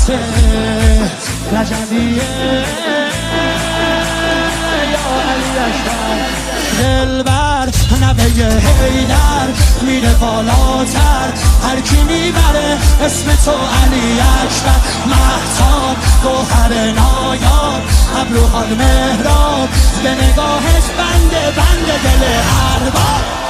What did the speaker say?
عباسه رجبیه یا علی اکبر دلبر نبه حیدر میره بالاتر هر کی میبره اسم تو علی اکبر مهتاب گوهر نایاب ابروهای مهراب به نگاهش بنده دل ارباب